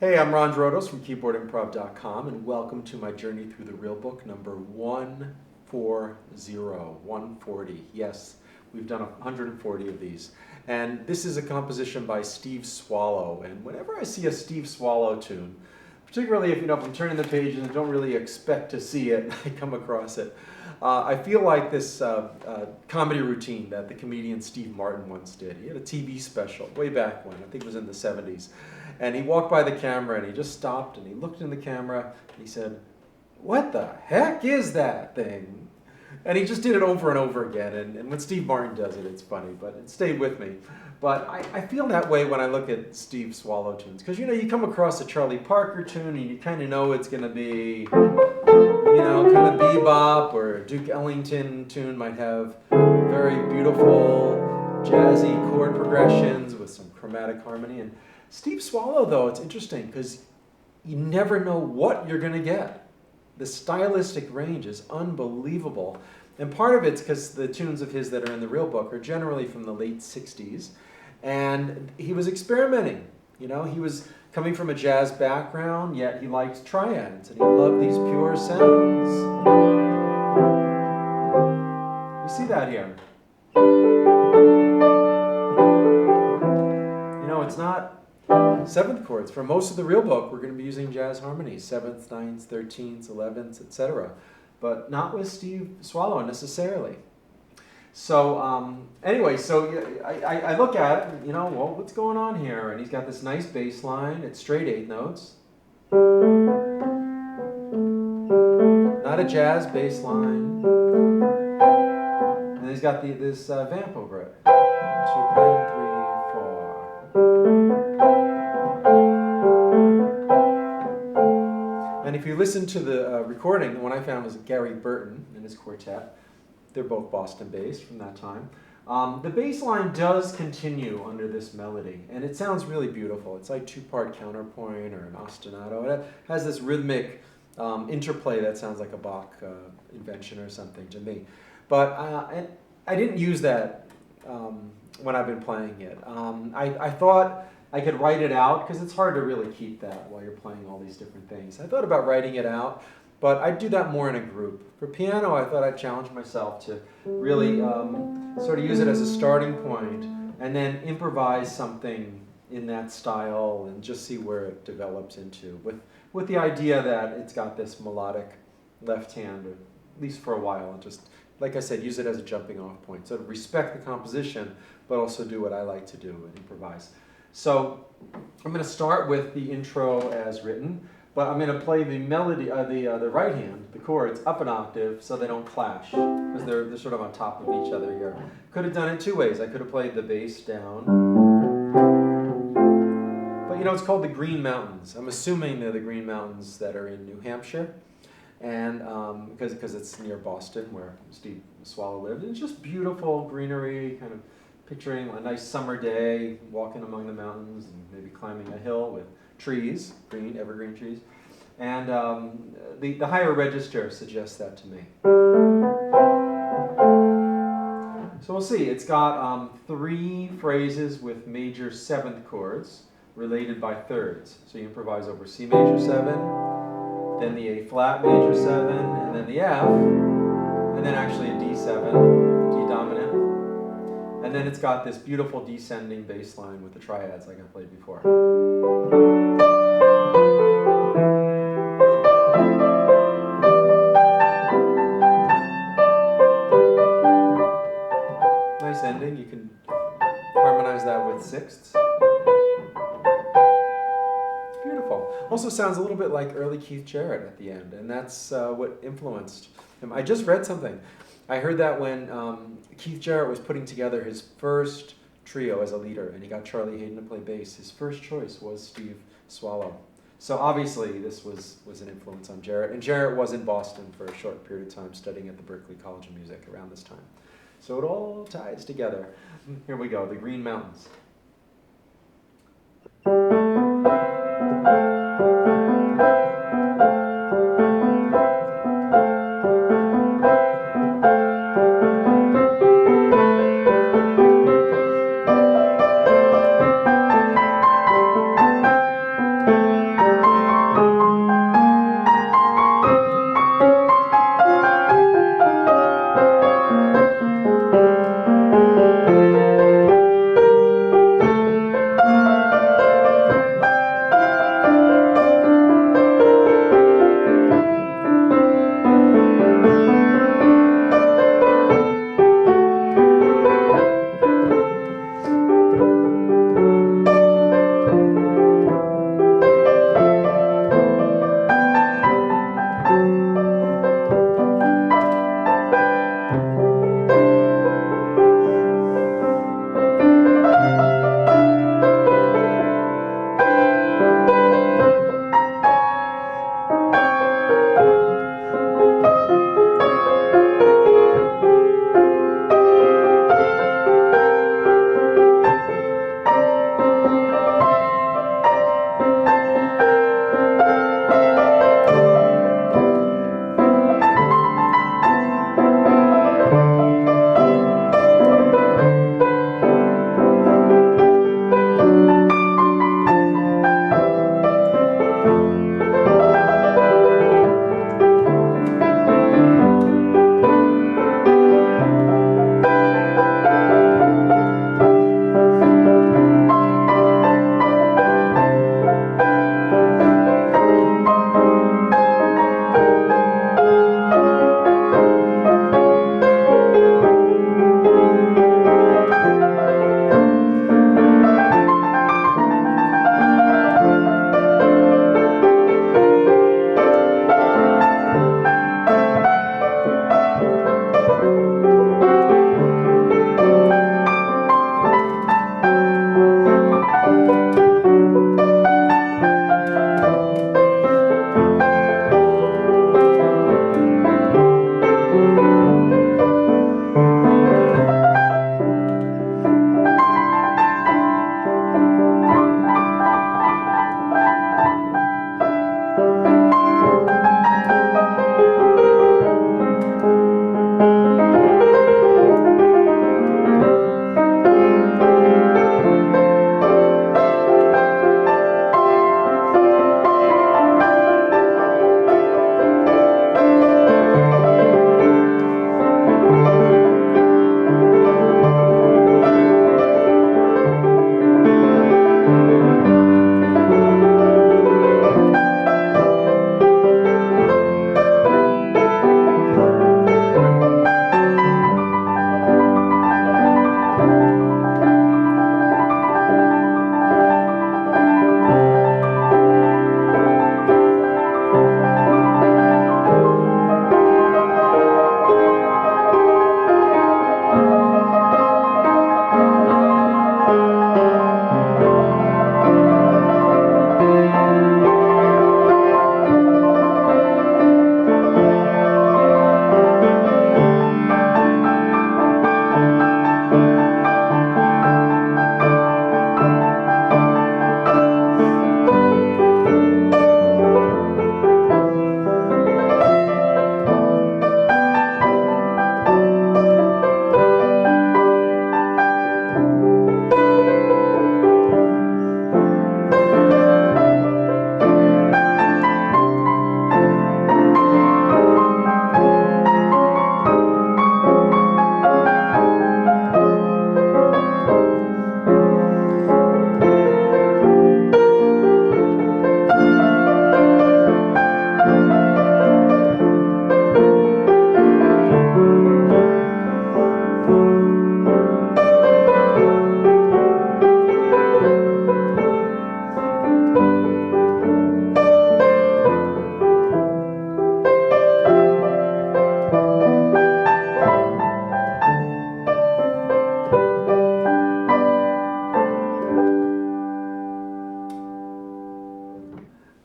Hey, I'm Ron Drotos from KeyboardImprov.com, and welcome to my journey through the real book number 140. Yes, we've done 140 of these. And this is a composition by Steve Swallow. And whenever I see a Steve Swallow tune, particularly if I'm turning the page and I don't really expect to see it, I come across it. I feel like this comedy routine that the comedian Steve Martin once did. He had a TV special way back when, I think it was in the 70s. And he walked by the camera and he just stopped and he looked in the camera and he said, "What the heck is that thing?" And he just did it over and over again. And when Steve Martin does it, it's funny, but it stayed with me. But I feel that way when I look at Steve Swallow tunes. Because, you come across a Charlie Parker tune and you kind of know it's going to be, kind of bebop, or a Duke Ellington tune might have very beautiful, jazzy chord progressions with some chromatic harmony. And Steve Swallow, though, it's interesting because you never know what you're going to get. The stylistic range is unbelievable. And part of it's because the tunes of his that are in the real book are generally from the late 60s. And he was experimenting. He was coming from a jazz background, yet he liked triads, and he loved these pure sounds. You see that here. It's not seventh chords. For most of the real book, we're going to be using jazz harmonies, 7th, 9th, 13th, 11th, etc. But not with Steve Swallow necessarily. So anyway, I look at it and, well, what's going on here? And he's got this nice bass line. It's straight 8 notes. Not a jazz bass line. And he's got this vamp over it. 1, 2, and 3, 4. And if you listen to the recording, the one I found was Gary Burton and his quartet. They're both Boston-based from that time. The bass line does continue under this melody, and it sounds really beautiful. It's like 2-part counterpoint or an ostinato. It has this rhythmic interplay that sounds like a Bach invention or something to me. But I didn't use that when I've been playing it. I thought I could write it out, because it's hard to really keep that while you're playing all these different things. I thought about writing it out, but I'd do that more in a group. For piano, I thought I'd challenge myself to really sort of use it as a starting point and then improvise something in that style and just see where it develops into, with the idea that it's got this melodic left hand, or at least for a while, and just, like I said, use it as a jumping off point. So to respect the composition, but also do what I like to do and improvise. So I'm going to start with the intro as written. But I'm going to play the melody, the right hand, the chords, up an octave so they don't clash, because they're sort of on top of each other here. Could have done it 2 ways. I could have played the bass down. But it's called the Green Mountains. I'm assuming they're the Green Mountains that are in New Hampshire, and because it's near Boston where Steve Swallow lived. And it's just beautiful greenery, kind of picturing a nice summer day, walking among the mountains and maybe climbing a hill with trees, green, evergreen trees. And the higher register suggests that to me. So we'll see. It's got 3 phrases with major 7th chords related by thirds. So you improvise over C major 7, then the A flat major 7, and then the F, and then actually a D7, D dominant. And then it's got this beautiful descending bass line with the triads like I played before. Nice ending. You can harmonize that with sixths. It's beautiful. Also sounds a little bit like early Keith Jarrett at the end, and that's what influenced him. I just read something. I heard that when Keith Jarrett was putting together his first trio as a leader, and he got Charlie Hayden to play bass, his first choice was Steve Swallow. So obviously this was an influence on Jarrett, and Jarrett was in Boston for a short period of time studying at the Berklee College of Music around this time. So it all ties together. Here we go, the Green Mountains.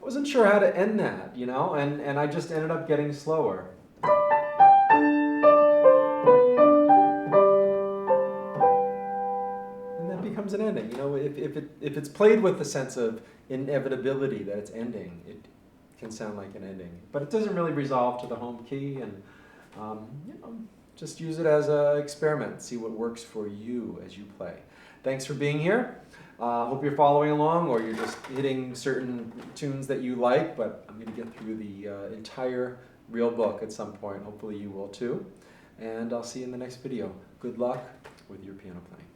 wasn't sure how to end that, you know, and I just ended up getting slower. And that becomes an ending, you know. If it's played with the sense of inevitability that it's ending, it can sound like an ending. But it doesn't really resolve to the home key, and you know, just use it as an experiment, see what works for you as you play. Thanks for being here. Hope you're following along, or you're just hitting certain tunes that you like, but I'm going to get through the entire real book at some point. Hopefully you will too. And I'll see you in the next video. Good luck with your piano playing.